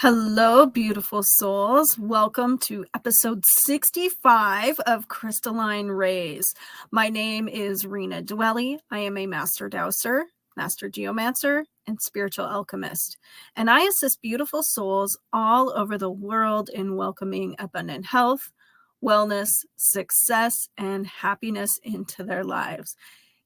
Hello, beautiful souls. Welcome to episode 65 of Crystalline Rays. My name is Rena Dwelly. I am a master dowser, master geomancer, and spiritual alchemist. And I assist beautiful souls all over the world in welcoming abundant health, wellness, success, and happiness into their lives.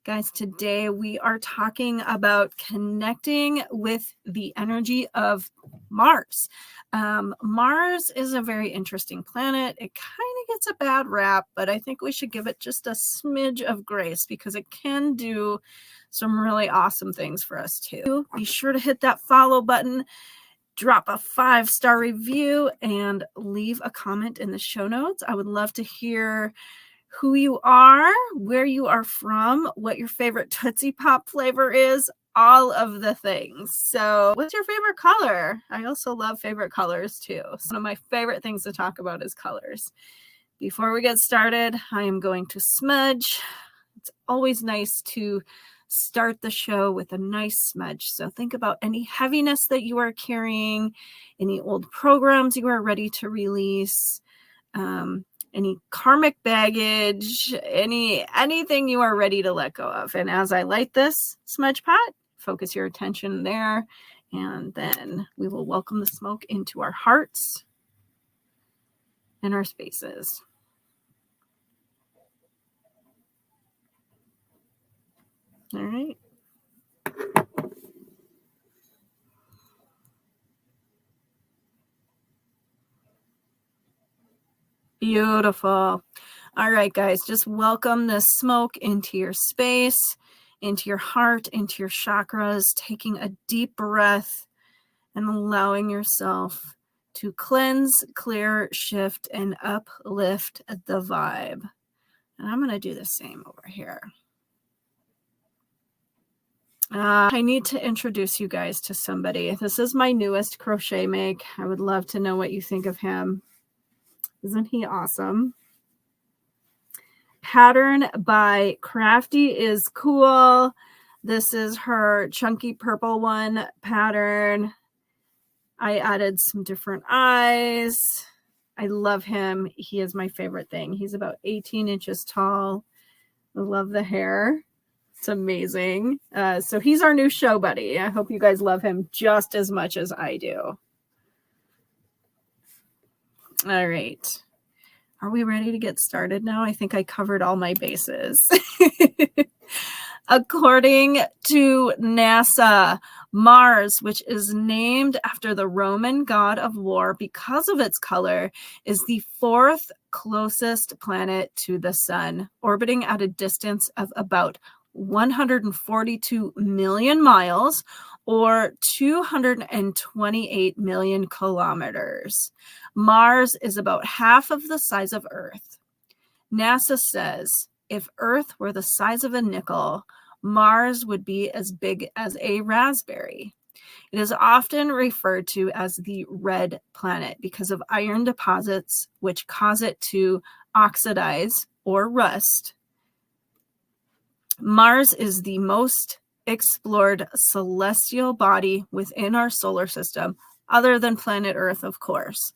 Guys, today we are talking about connecting with the energy of Mars. Mars is a very interesting planet. It kind of gets a bad rap, but I think we should give it just a smidge of grace because it can do some really awesome things for us too. Be sure to hit that follow button, drop a 5-star review, and leave a comment in the show notes. I would love to hear who you are, where you are from, what your favorite Tootsie Pop flavor is, all of the things. So what's your favorite color? I also love favorite colors too. So one of my favorite things to talk about is colors. Before we get started, I am going to smudge. It's always nice to start the show with a nice smudge. So think about any heaviness that you are carrying, any old programs you are ready to release, any karmic baggage, anything you are ready to let go of. And as I light this smudge pot, focus your attention there, and then we will welcome the smoke into our hearts and our spaces. All right. Beautiful. All right, guys, just welcome the smoke into your space, into your heart, into your chakras, taking a deep breath and allowing yourself to cleanse, clear, shift, and uplift the vibe. And I'm going to do the same over here. I need to introduce you guys to somebody. This is my newest crochet make. I would love to know what you think of him. Isn't he awesome? Pattern by Crafty is cool. This is her chunky purple one pattern. I added some different eyes. I love him. He is my favorite thing. He's about 18 inches tall. I love the hair. It's amazing. So he's our new show buddy. I hope you guys love him just as much as I do. All right. Are we ready to get started now? I think I covered all my bases. According to NASA, Mars, which is named after the Roman god of war because of its color, is the fourth closest planet to the sun, orbiting at a distance of about 142 million miles or 228 million kilometers. Mars is about half of the size of Earth. NASA says if Earth were the size of a nickel, Mars would be as big as a raspberry. It is often referred to as the red planet because of iron deposits, which cause it to oxidize or rust. Mars is the most explored celestial body within our solar system, other than planet Earth, of course.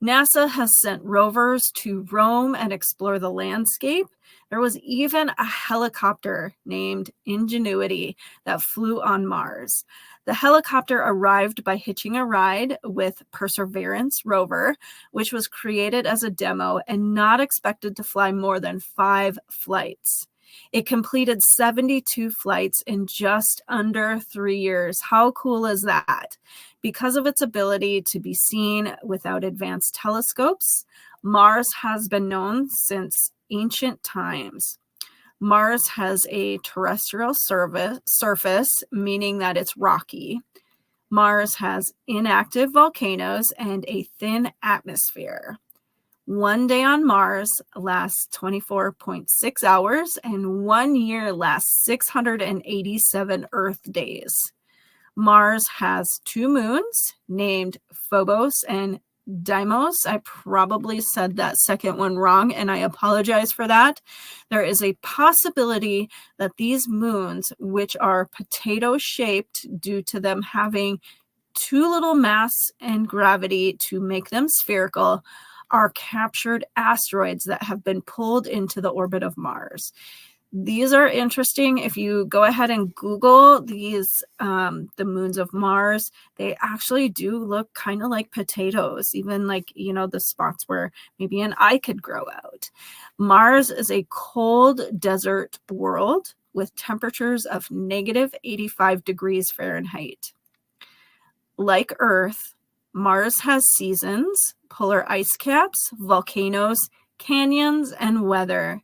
NASA has sent rovers to roam and explore the landscape. There was even a helicopter named Ingenuity that flew on Mars. The helicopter arrived by hitching a ride with Perseverance rover, which was created as a demo and not expected to fly more than 5 flights. It completed 72 flights in just under 3 years. How cool is that? Because of its ability to be seen without advanced telescopes, Mars has been known since ancient times. Mars has a terrestrial surface, meaning that it's rocky. Mars has inactive volcanoes and a thin atmosphere. One day on Mars lasts 24.6 hours, and 1 year lasts 687 Earth days. Mars has 2 moons named Phobos and Deimos. I probably said that second one wrong, and I apologize for that. There is a possibility that these moons, which are potato-shaped due to them having too little mass and gravity to make them spherical, are captured asteroids that have been pulled into the orbit of Mars. These are interesting. If you go ahead and Google these, the moons of Mars, they actually do look kind of like potatoes, even like, the spots where maybe an eye could grow out. Mars is a cold desert world with temperatures of negative 85 degrees Fahrenheit. Like Earth, Mars has seasons, polar ice caps, volcanoes, canyons, and weather.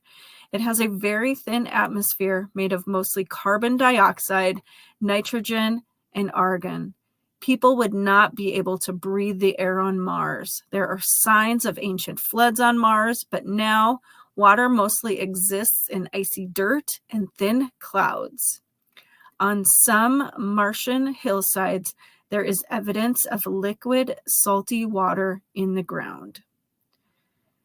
It has a very thin atmosphere made of mostly carbon dioxide, nitrogen, and argon. People would not be able to breathe the air on Mars. There are signs of ancient floods on Mars, but now water mostly exists in icy dirt and thin clouds. On some Martian hillsides, there is evidence of liquid, salty water in the ground.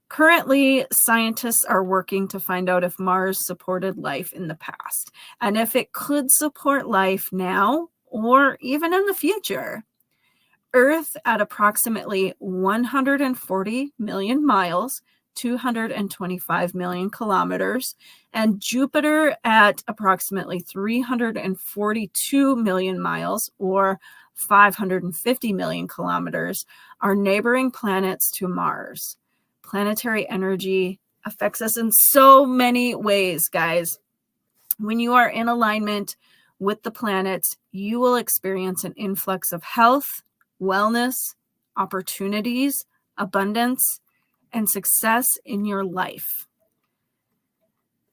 Currently, scientists are working to find out if Mars supported life in the past and if it could support life now or even in the future. Earth at approximately 140 million miles, 225 million kilometers, and Jupiter at approximately 342 million miles or 550 million kilometers are neighboring planets to Mars. Planetary energy affects us in so many ways, guys. When you are in alignment with the planets, you will experience an influx of health, wellness, opportunities, abundance, and success in your life.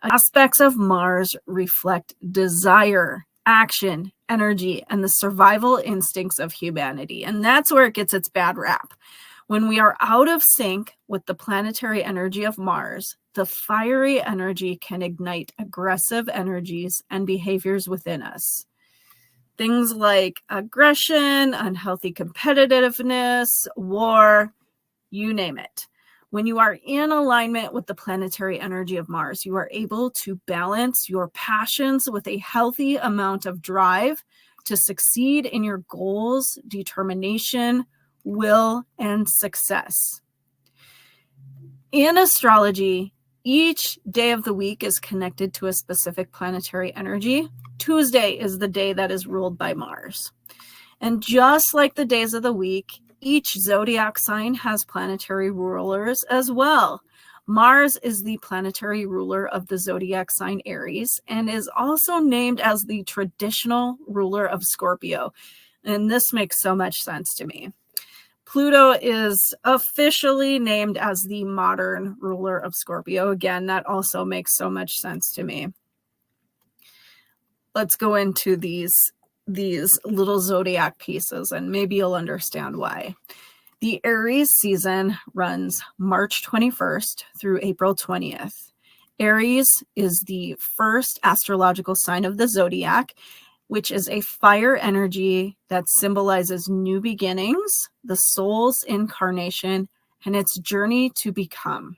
Aspects of Mars reflect desire, action, energy, and the survival instincts of humanity. And that's where it gets its bad rap. When we are out of sync with the planetary energy of Mars, the fiery energy can ignite aggressive energies and behaviors within us. Things like aggression, unhealthy competitiveness, war, you name it. When you are in alignment with the planetary energy of Mars, you are able to balance your passions with a healthy amount of drive to succeed in your goals, determination, will, and success. In astrology, each day of the week is connected to a specific planetary energy. Tuesday is the day that is ruled by Mars. And just like the days of the week, each zodiac sign has planetary rulers as well. Mars is the planetary ruler of the zodiac sign Aries and is also named as the traditional ruler of Scorpio. And this makes so much sense to me. Pluto is officially named as the modern ruler of Scorpio. Again, that also makes so much sense to me. Let's go into these little zodiac pieces and maybe you'll understand why. The Aries season runs March 21st through April 20th. Aries is the first astrological sign of the zodiac, which is a fire energy that symbolizes new beginnings, the soul's incarnation, and its journey to become.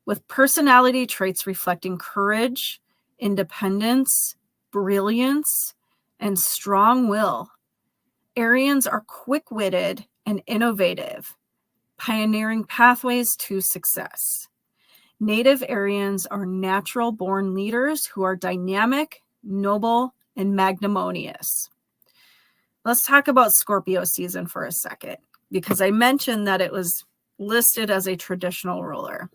With personality traits reflecting courage, independence, brilliance, and strong will, Arians are quick-witted and innovative, pioneering pathways to success. Native Arians are natural-born leaders who are dynamic, noble, and magnanimous. Let's talk about Scorpio season for a second, because I mentioned that it was listed as a traditional ruler.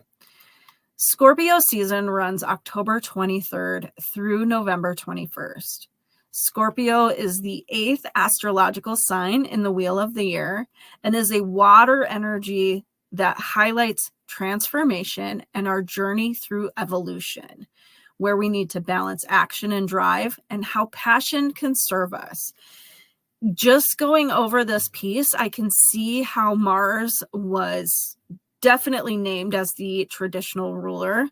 Scorpio season runs October 23rd through November 21st. Scorpio is the 8th astrological sign in the wheel of the year and is a water energy that highlights transformation and our journey through evolution, where we need to balance action and drive and how passion can serve us. Just going over this piece, I can see how Mars was definitely named as the traditional ruler.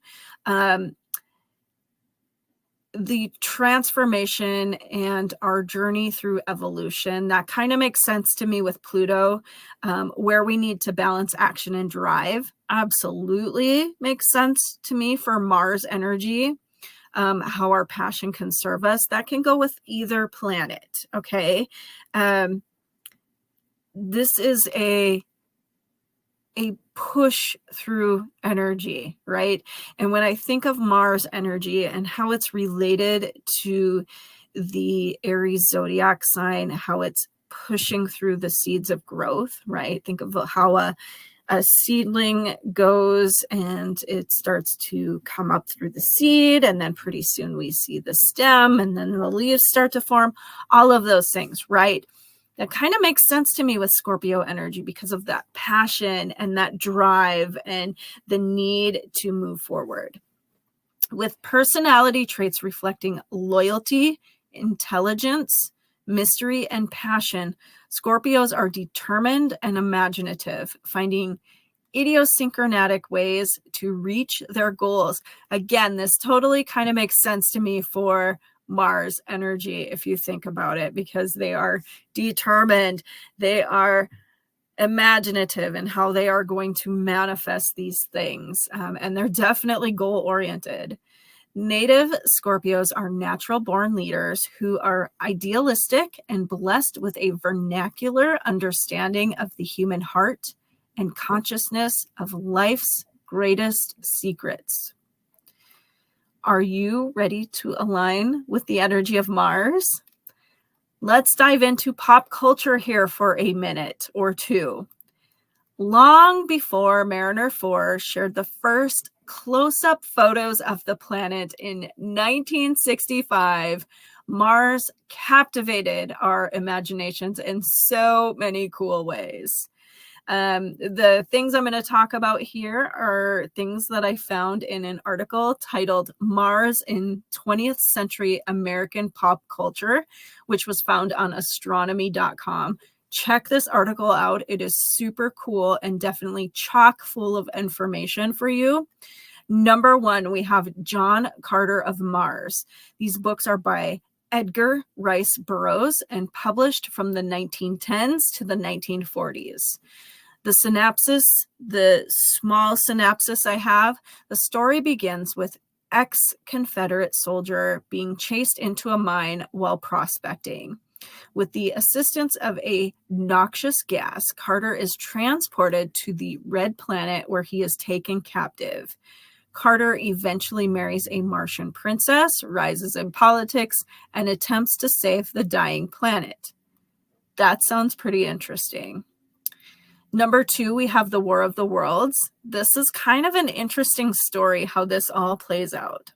The transformation and our journey through evolution, that kind of makes sense to me with Pluto, where we need to balance action and drive. Absolutely makes sense to me for Mars energy, how our passion can serve us. That can go with either planet, okay? this is a push through energy, right? And when I think of Mars energy and how it's related to the Aries zodiac sign, how it's pushing through the seeds of growth, right? Think of how a seedling goes and it starts to come up through the seed, and then pretty soon we see the stem, and then the leaves start to form, all of those things, right? That kind of makes sense to me with Scorpio energy because of that passion and that drive and the need to move forward. With personality traits reflecting loyalty, intelligence, mystery, and passion, Scorpios are determined and imaginative, finding idiosyncratic ways to reach their goals. Again, this totally kind of makes sense to me for Mars energy, if you think about it, because they are determined, they are imaginative in how they are going to manifest these things, and they're definitely goal-oriented. Native Scorpios are natural born leaders who are idealistic and blessed with a vernacular understanding of the human heart and consciousness of life's greatest secrets. Are you ready to align with the energy of Mars? Let's dive into pop culture here for a minute or two. Long before Mariner 4 shared the first close-up photos of the planet in 1965, Mars captivated our imaginations in so many cool ways. The things I'm going to talk about here are things that I found in an article titled Mars in 20th Century American Pop Culture, which was found on astronomy.com. Check this article out. It is super cool and definitely chock full of information for you. Number one, we have John Carter of Mars. These books are by Edgar Rice Burroughs and published from the 1910s to the 1940s. The small synopsis I have, the story begins with ex-Confederate soldier being chased into a mine while prospecting. With the assistance of a noxious gas, Carter is transported to the Red Planet where he is taken captive. Carter eventually marries a Martian princess, rises in politics, and attempts to save the dying planet. That sounds pretty interesting. Number two, we have the War of the Worlds. This is kind of an interesting story how this all plays out.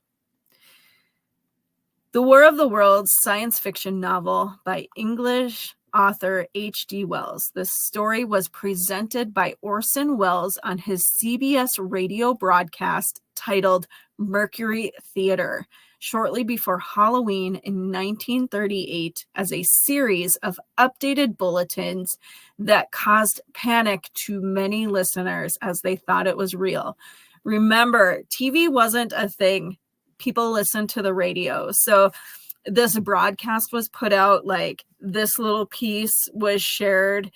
The War of the Worlds science fiction novel by English author H.G. Wells. This story was presented by Orson Welles on his CBS radio broadcast titled Mercury Theater, shortly before Halloween in 1938, as a series of updated bulletins that caused panic to many listeners as they thought it was real. Remember, TV wasn't a thing. People listened to the radio. So this broadcast was put out, like this little piece was shared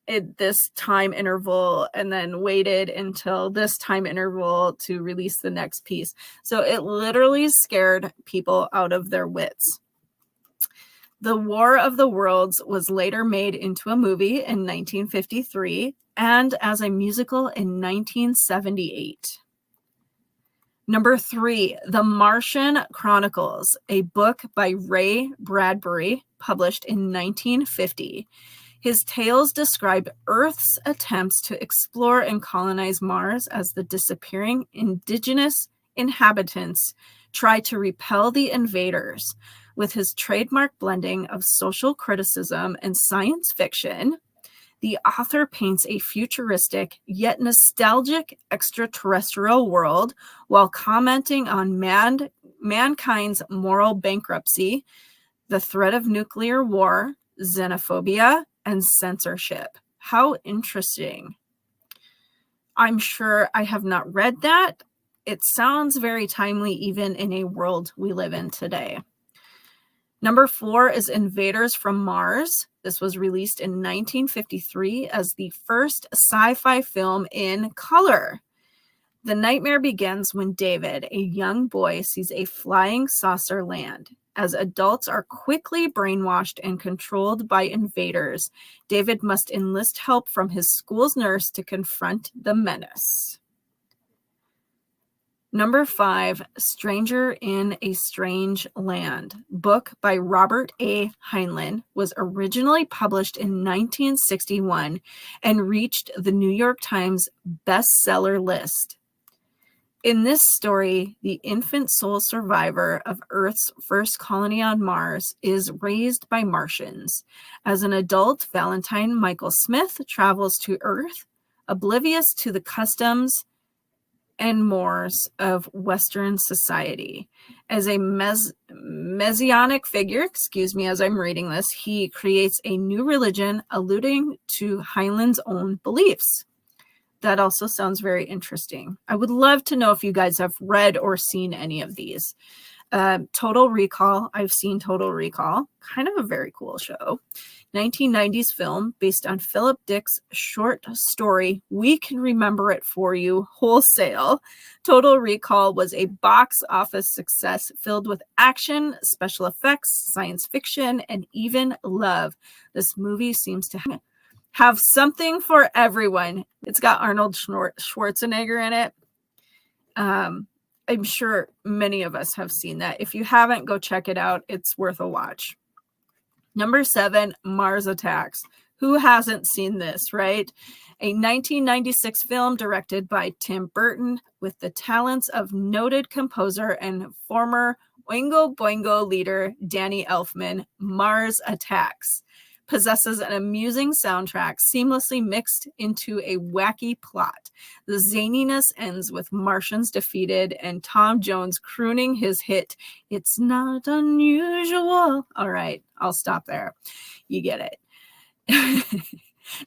at this time interval and then waited until this time interval to release the next piece. So it literally scared people out of their wits. The War of the Worlds was later made into a movie in 1953 and as a musical in 1978. Number three, The Martian Chronicles, a book by Ray Bradbury, published in 1950. His tales describe Earth's attempts to explore and colonize Mars as the disappearing indigenous inhabitants try to repel the invaders. With his trademark blending of social criticism and science fiction, the author paints a futuristic yet nostalgic extraterrestrial world while commenting on mankind's moral bankruptcy, the threat of nuclear war, xenophobia, and censorship. How interesting. I'm sure I have not read that. It sounds very timely even in a world we live in today. Number four is Invaders from Mars. This was released in 1953 as the first sci-fi film in color. The nightmare begins when David, a young boy, sees a flying saucer land. As adults are quickly brainwashed and controlled by invaders, David must enlist help from his school's nurse to confront the menace. Number 5, Stranger in a Strange Land, book by Robert A. Heinlein, was originally published in 1961 and reached the New York Times bestseller list. In this story, the infant soul survivor of Earth's first colony on Mars is raised by Martians. As an adult, Valentine Michael Smith travels to Earth, oblivious to the customs and mores of Western society. As a messianic figure, as I'm reading this, he creates a new religion alluding to Heinlein's own beliefs. That also sounds very interesting. I would love to know if you guys have read or seen any of these. Total Recall. I've seen Total Recall. Kind of a very cool show. 1990s film based on Philip Dick's short story, We Can Remember It For You, Wholesale. Total Recall was a box office success filled with action, special effects, science fiction, and even love. This movie seems to have something for everyone. It's got Arnold Schwarzenegger in it. I'm sure many of us have seen that. If you haven't, go check it out. It's worth a watch. Number 7, Mars Attacks. Who hasn't seen this, right? A 1996 film directed by Tim Burton with the talents of noted composer and former Oingo Boingo leader Danny Elfman. Mars Attacks possesses an amusing soundtrack seamlessly mixed into a wacky plot. The zaniness ends with Martians defeated and Tom Jones crooning his hit, It's Not Unusual. All right, I'll stop there. You get it.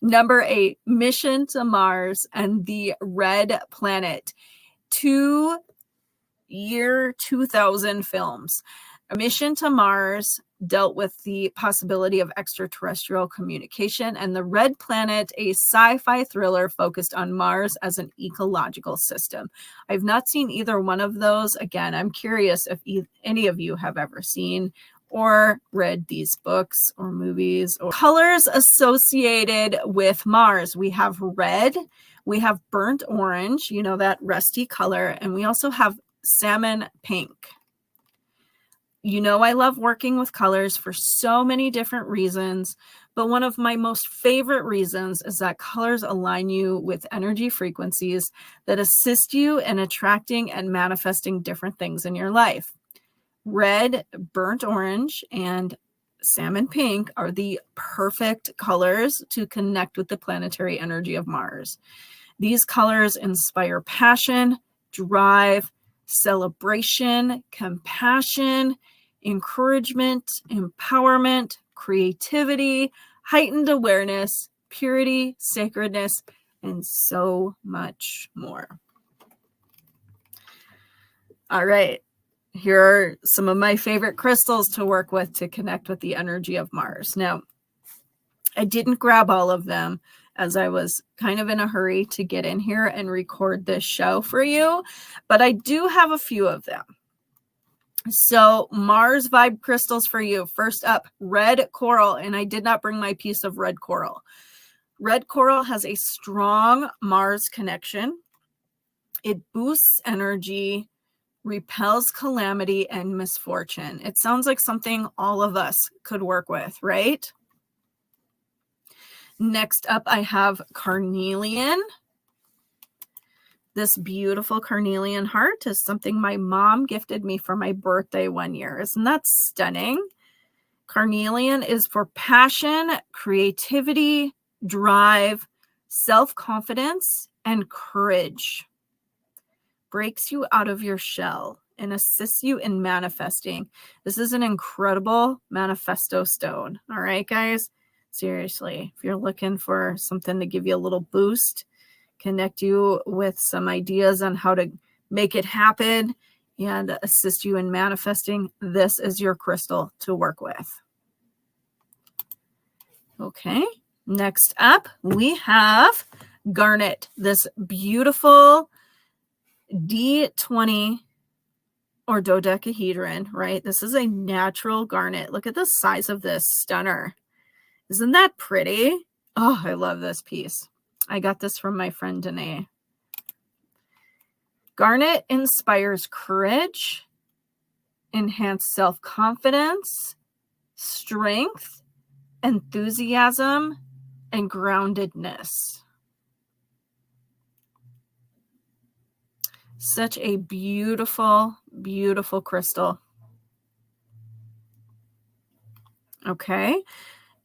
Number 8, Mission to Mars and the Red Planet. 2000 films. A Mission to Mars dealt with the possibility of extraterrestrial communication, and The Red Planet, a sci-fi thriller focused on Mars as an ecological system. I've not seen either one of those. Again, I'm curious if any of you have ever seen or read these books or movies. Or colors associated with Mars. We have red, we have burnt orange, that rusty color, and we also have salmon pink. I love working with colors for so many different reasons, but one of my most favorite reasons is that colors align you with energy frequencies that assist you in attracting and manifesting different things in your life. Red, burnt orange, and salmon pink are the perfect colors to connect with the planetary energy of Mars. These colors inspire passion, drive, celebration, compassion, encouragement, empowerment, creativity, heightened awareness, purity, sacredness, and so much more. All right, here are some of my favorite crystals to work with to connect with the energy of Mars. Now, I didn't grab all of them as I was kind of in a hurry to get in here and record this show for you, but I do have a few of them. So Mars vibe crystals for you. First up, red coral, and I did not bring my piece of red coral. Red coral has a strong Mars connection. It boosts energy, repels calamity and misfortune. It sounds like something all of us could work with, right? Next up, I have carnelian. This beautiful carnelian heart is something my mom gifted me for my birthday one year. Isn't that stunning? Carnelian is for passion, creativity, drive, self-confidence, and courage. Breaks you out of your shell and assists you in manifesting. This is an incredible manifesto stone. All right, guys? Seriously, if you're looking for something to give you a little boost, connect you with some ideas on how to make it happen and assist you in manifesting, this is your crystal to work with. Okay, next up we have garnet, this beautiful D20 or dodecahedron, right? This is a natural garnet. Look at the size of this stunner. Isn't that pretty? Oh, I love this piece. I got this from my friend Danae. Garnet inspires courage, enhanced self-confidence, strength, enthusiasm, and groundedness. Such a beautiful, beautiful crystal. Okay.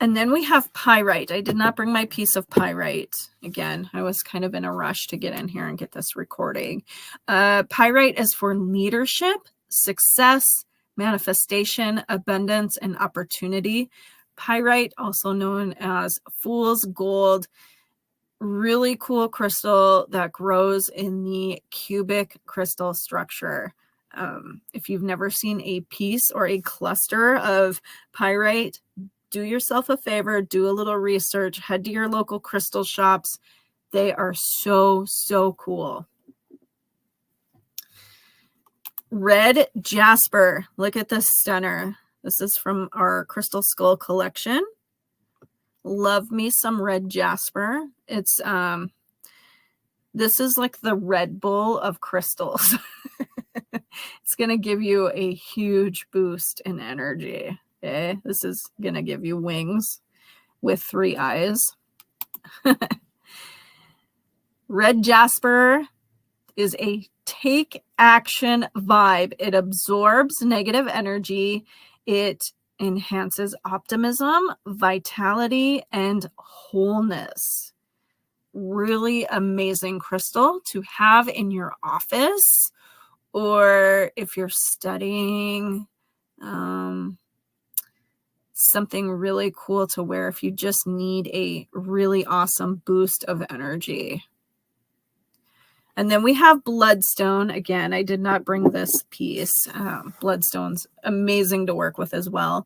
And then we have pyrite. I did not bring my piece of pyrite. Again, I was kind of in a rush to get in here and get this recording. Pyrite is for leadership, success, manifestation, abundance, and opportunity. Pyrite, also known as fool's gold, really cool crystal that grows in the cubic crystal structure. If you've never seen a piece or a cluster of pyrite, do yourself a favor, do a little research, head to your local crystal shops. They are so, so cool. Red jasper. Look at this stunner. This is from our Crystal Skull collection. Love me some red jasper. It's this is like the Red Bull of crystals. It's going to give you a huge boost in energy. Okay, this is going to give you wings with 3 eyes. Red jasper is a take action vibe. It absorbs negative energy. It enhances optimism, vitality, and wholeness. Really amazing crystal to have in your office, or if you're studying, something really cool to wear if you just need a really awesome boost of energy. And then we have bloodstone. Again, I did not bring this piece. Bloodstone's amazing to work with as well.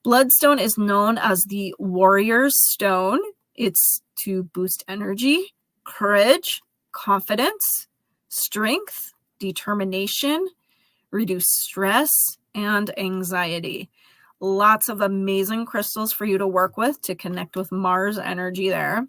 Bloodstone is known as the warrior's stone. It's to boost energy, courage, confidence, strength, determination, reduce stress, and anxiety. Lots of amazing crystals for you to work with to connect with Mars energy there.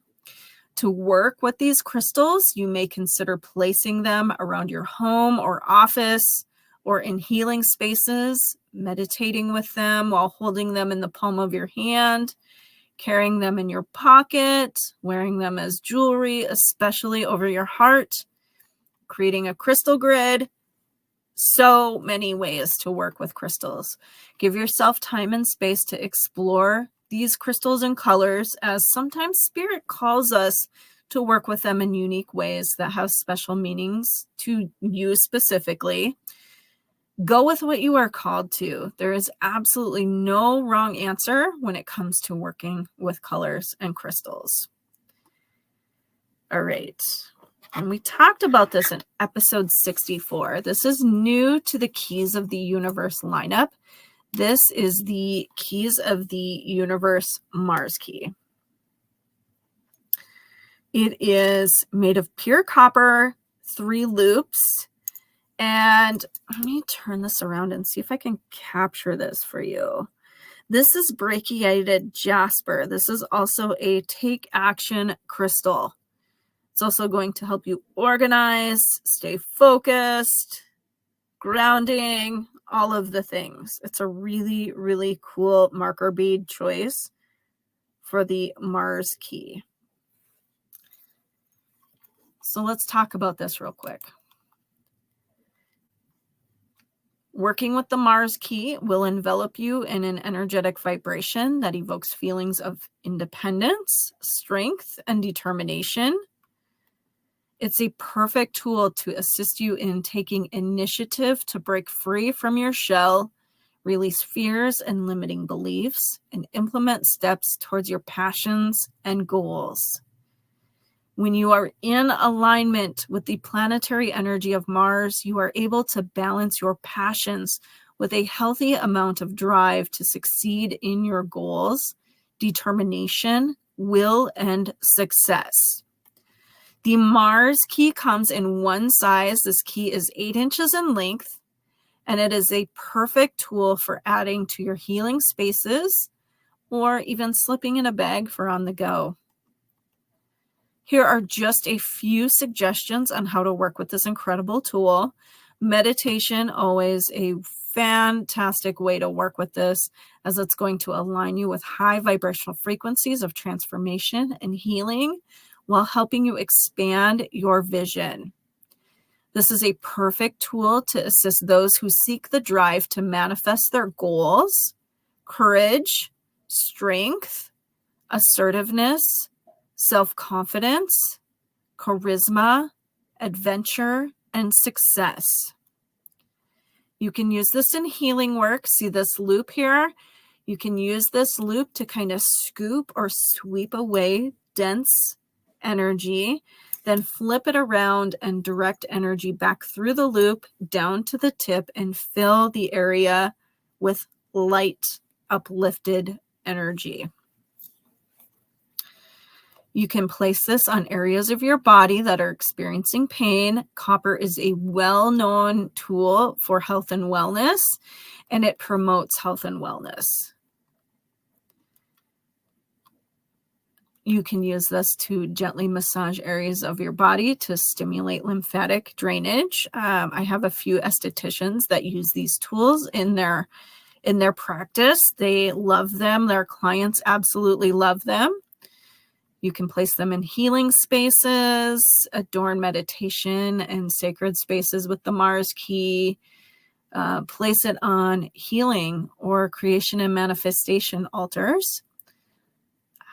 To work with these crystals, you may consider placing them around your home or office or in healing spaces, meditating with them while holding them in the palm of your hand, carrying them in your pocket, wearing them as jewelry, especially over your heart, creating a crystal grid. So many ways to work with crystals. Give yourself time and space to explore these crystals and colors, as sometimes spirit calls us to work with them in unique ways that have special meanings to you specifically. Go with what you are called to. There is absolutely no wrong answer when it comes to working with colors and crystals. All right. And we talked about this in episode 64. This is new to the Keys of the Universe lineup. This is the Keys of the Universe Mars key. It is made of pure copper, 3 loops. And let me turn this around and see if I can capture this for you. This is brachiated jasper. This is also a take action crystal. It's also going to help you organize, stay focused, grounding, all of the things. It's a really, really cool marker bead choice for the Mars key. So let's talk about this real quick. Working with the Mars key will envelop you in an energetic vibration that evokes feelings of independence, strength, and determination. It's a perfect tool to assist you in taking initiative to break free from your shell, release fears and limiting beliefs, and implement steps towards your passions and goals. When you are in alignment with the planetary energy of Mars, you are able to balance your passions with a healthy amount of drive to succeed in your goals, determination, will, and success. The Mars key comes in one size. This key is 8 inches in length, and it is a perfect tool for adding to your healing spaces or even slipping in a bag for on the go. Here are just a few suggestions on how to work with this incredible tool. Meditation, always a fantastic way to work with this, as it's going to align you with high vibrational frequencies of transformation and healing while helping you expand your vision. This is a perfect tool to assist those who seek the drive to manifest their goals, courage, strength, assertiveness, self-confidence, charisma, adventure, and success. You can use this in healing work. See this loop here? You can use this loop to kind of scoop or sweep away dense energy, then flip it around and direct energy back through the loop down to the tip and fill the area with light, uplifted energy. You can place this on areas of your body that are experiencing pain. Copper is a well-known tool for health and wellness, and it promotes health and wellness. You can use this to gently massage areas of your body to stimulate lymphatic drainage. I have a few estheticians that use these tools in their practice. They love them. Their clients absolutely love them. You can place them in healing spaces, adorn meditation and sacred spaces with the Mars key. Place it on healing or creation and manifestation altars.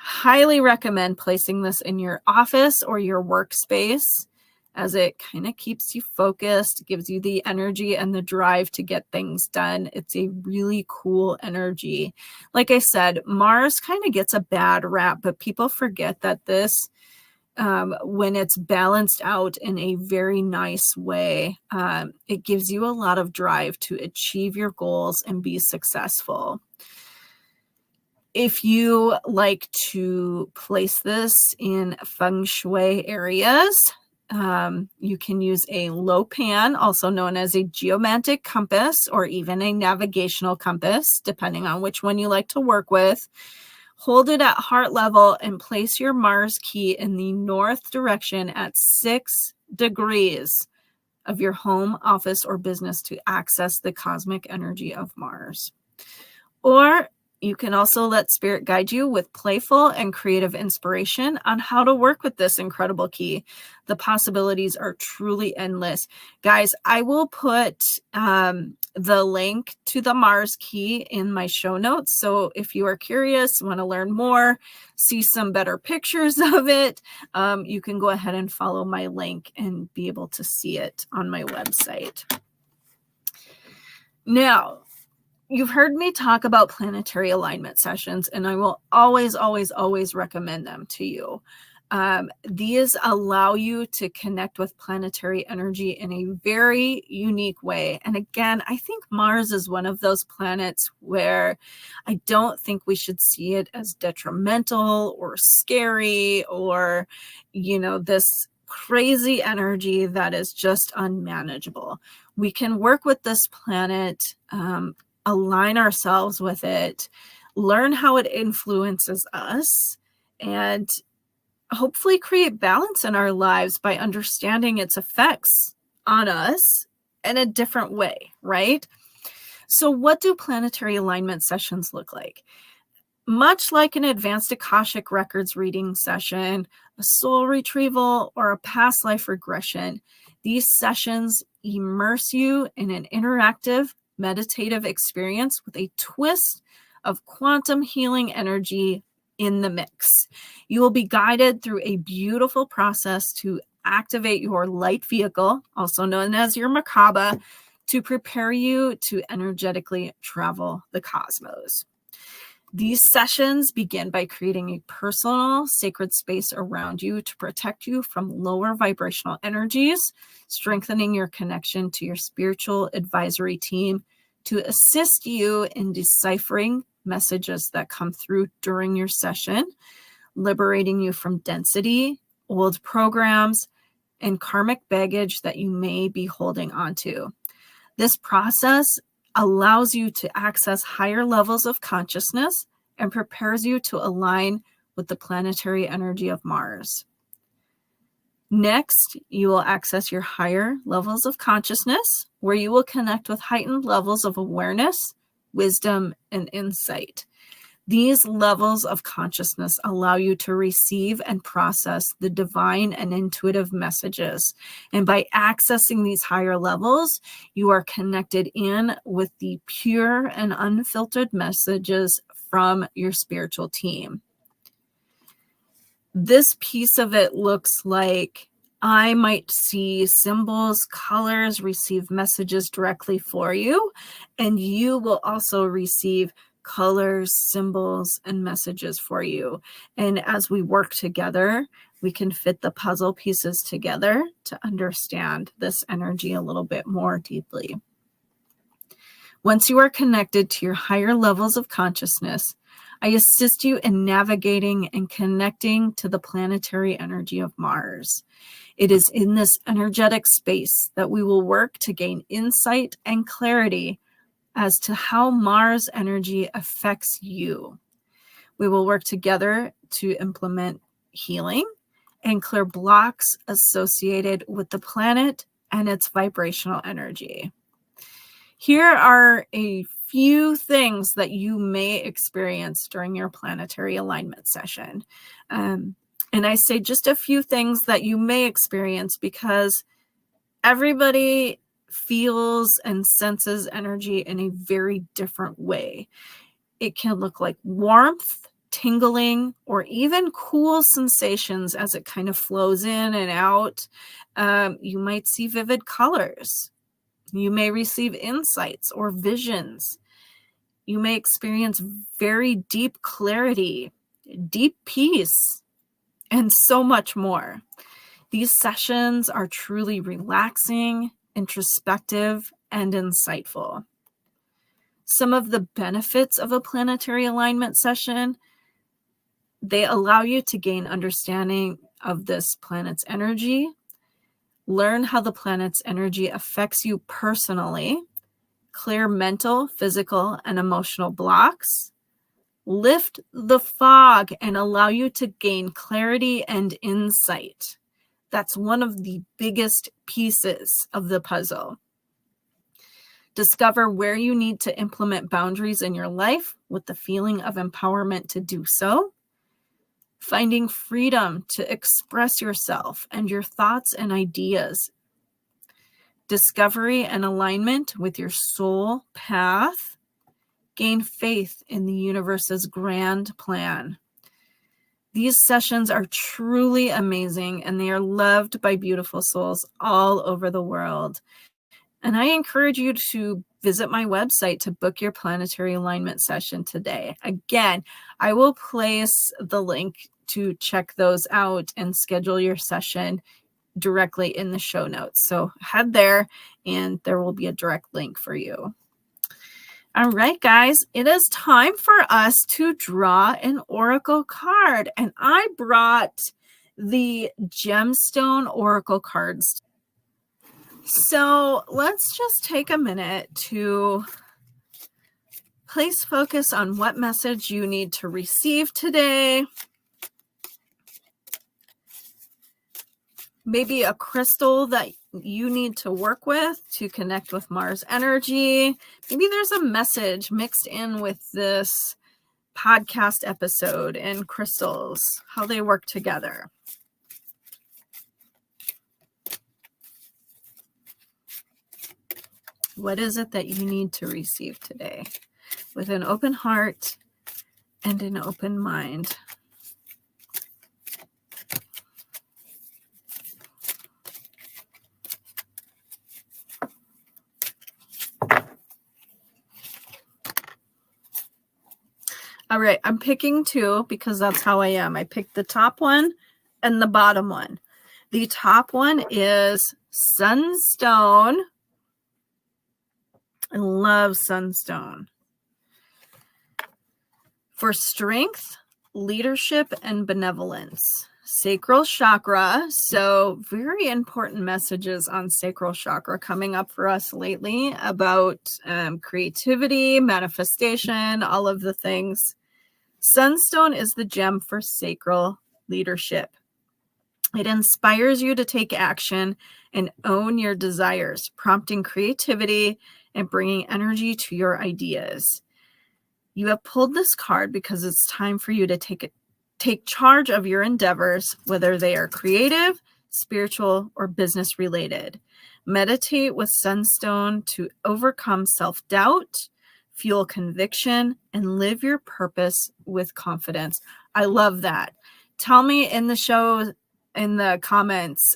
Highly recommend placing this in your office or your workspace, as it kind of keeps you focused, gives you the energy and the drive to get things done. It's a really cool energy. Like I said, Mars kind of gets a bad rap, but people forget that this, when it's balanced out in a very nice way, it gives you a lot of drive to achieve your goals and be successful. If you like to place this in feng shui areas, you can use a lopan, also known as a geomantic compass, or even a navigational compass, depending on which one you like to work with. Hold it at heart level and place your Mars key in the north direction at 6 degrees of your home, office, or business to access the cosmic energy of Mars. Or you can also let spirit guide you with playful and creative inspiration on how to work with this incredible key. The possibilities are truly endless. Guys, I will put the link to the Mars key in my show notes. So if you are curious, want to learn more, see some better pictures of it, you can go ahead and follow my link and be able to see it on my website. Now, you've heard me talk about planetary alignment sessions, and I will always, always, always recommend them to you. These allow you to connect with planetary energy in a very unique way. And again, I think Mars is one of those planets where I don't think we should see it as detrimental or scary or, this crazy energy that is just unmanageable. We can work with this planet, align ourselves with it, learn how it influences us, and hopefully create balance in our lives by understanding its effects on us in a different way, right? So what do planetary alignment sessions look like? Much like an advanced Akashic Records reading session, a soul retrieval, or a past life regression, these sessions immerse you in an interactive, meditative experience with a twist of quantum healing energy in the mix. You will be guided through a beautiful process to activate your light vehicle, also known as your Merkaba, to prepare you to energetically travel the cosmos. These sessions begin by creating a personal, sacred space around you to protect you from lower vibrational energies, strengthening your connection to your spiritual advisory team to assist you in deciphering messages that come through during your session, liberating you from density old programs, and karmic baggage that you may be holding onto. This process allows you to access higher levels of consciousness and prepares you to align with the planetary energy of Mars. Next, you will access your higher levels of consciousness, where you will connect with heightened levels of awareness, wisdom, and insight. These levels of consciousness allow you to receive and process the divine and intuitive messages. And by accessing these higher levels, you are connected in with the pure and unfiltered messages from your spiritual team. This piece of it looks like I might see symbols, colors, receive messages directly for you, and you will also receive colors, symbols, and messages for you. And as we work together, we can fit the puzzle pieces together to understand this energy a little bit more deeply. Once you are connected to your higher levels of consciousness, I assist you in navigating and connecting to the planetary energy of Mars. It is in this energetic space that we will work to gain insight and clarity as to how Mars energy affects you. We will work together to implement healing and clear blocks associated with the planet and its vibrational energy. Here are a few things that you may experience during your planetary alignment session. And I say just a few things that you may experience because everybody feels and senses energy in a very different way. It can look like warmth, tingling, or even cool sensations as it kind of flows in and out. You might see vivid colors. You may receive insights or visions. You may experience very deep clarity, deep peace, and so much more. These sessions are truly relaxing, introspective, and insightful. Some of the benefits of a planetary alignment session, they allow you to gain understanding of this planet's energy, learn how the planet's energy affects you personally, clear mental, physical, and emotional blocks, lift the fog and allow you to gain clarity and insight. That's one of the biggest pieces of the puzzle. Discover where you need to implement boundaries in your life with the feeling of empowerment to do so. Finding freedom to express yourself and your thoughts and ideas. Discovery and alignment with your soul path. Gain faith in the universe's grand plan. These sessions are truly amazing and they are loved by beautiful souls all over the world. And I encourage you to visit my website to book your planetary alignment session today. Again, I will place the link to check those out and schedule your session directly in the show notes. So head there and there will be a direct link for you. All right, guys, it is time for us to draw an oracle card. And I brought the gemstone oracle cards. So let's just take a minute to place focus on what message you need to receive today. Maybe a crystal that you need to work with to connect with Mars energy. Maybe there's a message mixed in with this podcast episode and crystals, how they work together. What is it that you need to receive today? With an open heart and an open mind. All right, I'm picking two because that's how I am. I picked the top one and the bottom one. The top one is Sunstone. I love Sunstone. For strength, leadership, and benevolence. sacral chakra. So very important messages on sacral chakra coming up for us lately about creativity, manifestation, all of the things. Sunstone is the gem for sacral leadership. It inspires you to take action and own your desires, prompting creativity and bringing energy to your ideas. You have pulled this card because it's time for you to take charge of your endeavors, whether they are creative, spiritual, or business related. Meditate with Sunstone to overcome self-doubt, fuel conviction, and live your purpose with confidence. I love that. Tell me in the comments,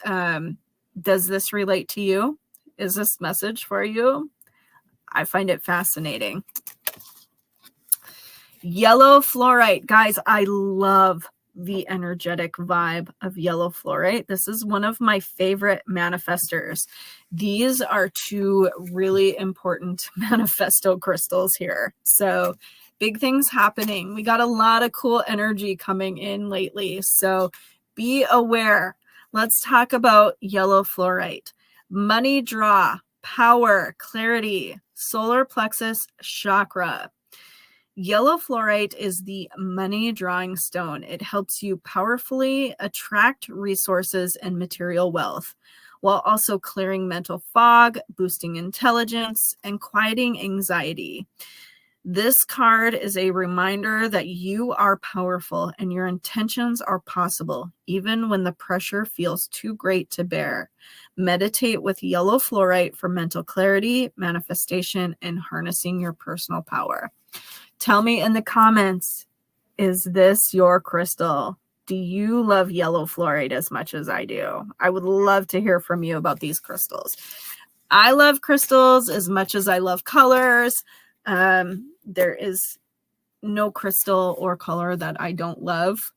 does this relate to you? Is this message for you? I find it fascinating. Yellow fluorite. Guys, I love the energetic vibe of yellow fluorite. This is one of my favorite manifestors. These are two really important manifesto crystals here. So big things happening. We got a lot of cool energy coming in lately. So be aware. Let's talk about yellow fluorite. Money draw, power, clarity, solar plexus chakra. Yellow fluorite is the money drawing stone. It helps you powerfully attract resources and material wealth, while also clearing mental fog, boosting intelligence, and quieting anxiety. This card is a reminder that you are powerful and your intentions are possible, even when the pressure feels too great to bear. Meditate with yellow fluorite for mental clarity, manifestation, and harnessing your personal power. Tell me in the comments, is this your crystal? Do you love yellow fluorite as much as I do? I would love to hear from you about these crystals. I love crystals as much as I love colors. There is no crystal or color that I don't love.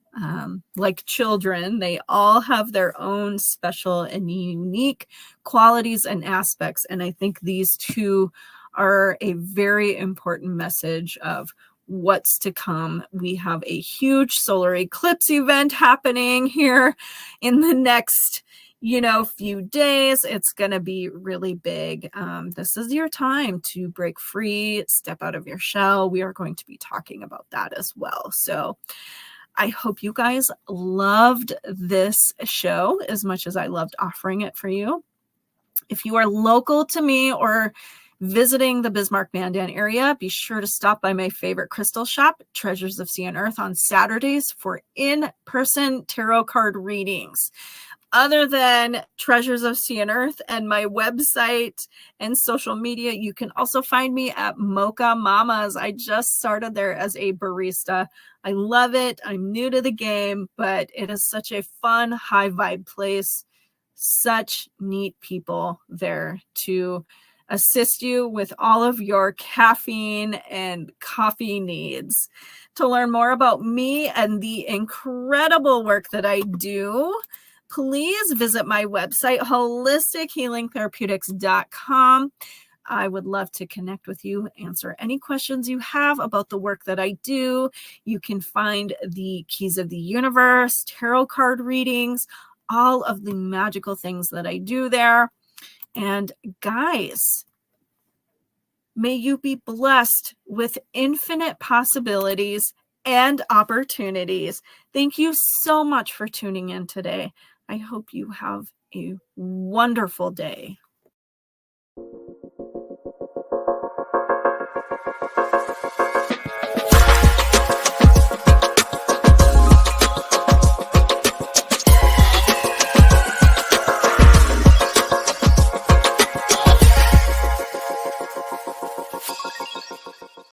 Like children, they all have their own special and unique qualities and aspects. And I think these two are a very important message of what's to come. We have a huge solar eclipse event happening here in the next, few days. It's going to be really big. This is your time to break free, step out of your shell. We are going to be talking about that as well. So I hope you guys loved this show as much as I loved offering it for you. If you are local to me or visiting the Bismarck-Mandan area, be sure to stop by my favorite crystal shop, Treasures of Sea and Earth, on Saturdays for in-person tarot card readings. Other than Treasures of Sea and Earth and my website and social media, you can also find me at Mocha Mamas. I just started there as a barista. I love it. I'm new to the game, but it is such a fun, high vibe place. Such neat people there to assist you with all of your caffeine and coffee needs. To learn more about me and the incredible work that I do, please visit my website, holistichealingtherapeutics.com. I would love to connect with you, answer any questions you have about the work that I do. You can find the keys of the universe, tarot card readings, all of the magical things that I do there. And guys, may you be blessed with infinite possibilities and opportunities. Thank you so much for tuning in today. I hope you have a wonderful day.